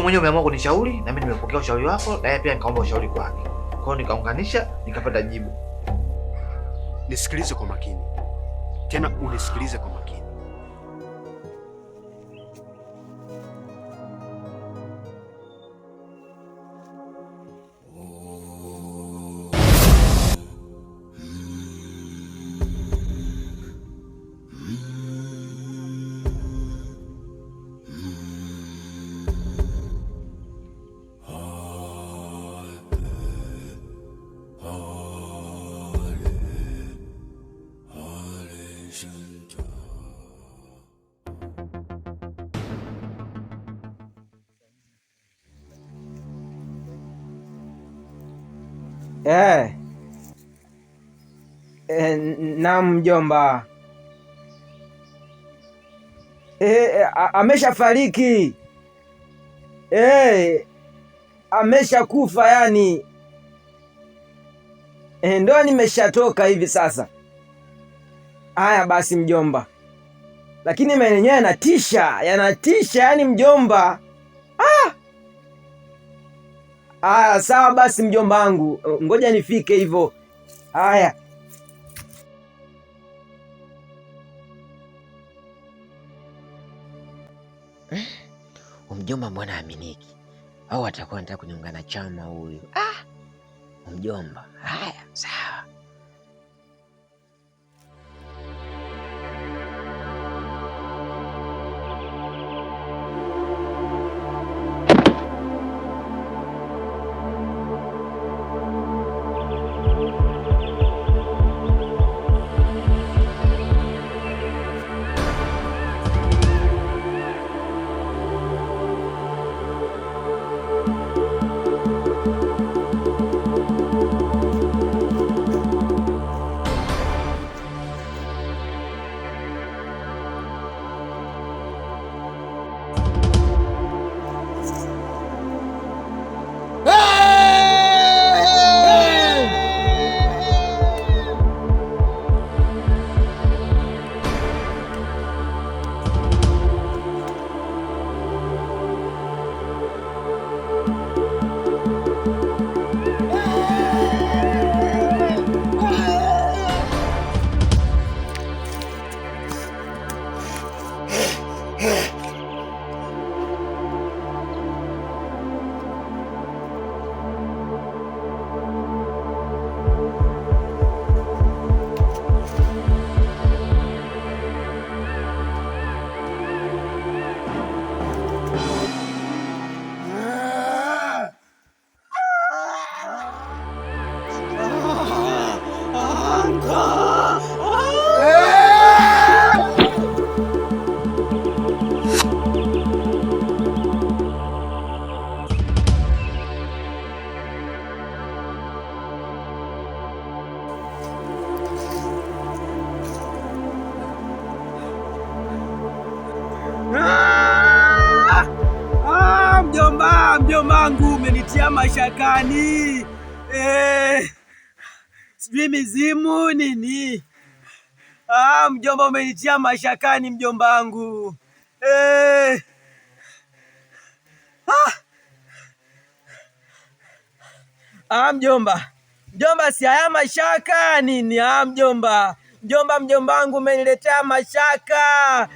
mwenyewe umeamua kunishauri na mimi nimepokea ushauri wako, na yeye pia nikaomba ushauri kwake. Kwa hiyo nikaunganisha, nikapata jibu. Nisikilize kwa makini. Tena unisikilize kwa makini. Naam mjomba. Ameshafariki. Ameshakufa yani. Ndo nimeshatoka hivi sasa. Haya basi mjomba, lakini maeneo yanatisha yani mjomba. Haya sawa basi mjomba wangu, ngoja nifike hivyo. Haya. Mjomba mbona aminiki? Au atakuwa anataka kunyongana chama huyu? Mjomba. Haya, sawa. Mjombangu umenitia mashakani. Sijui mizimu nini. Mjomba umenitia mashakani mjombangu. Mjomba si haya mashaka nini? Mjombangu umeniletea mashaka.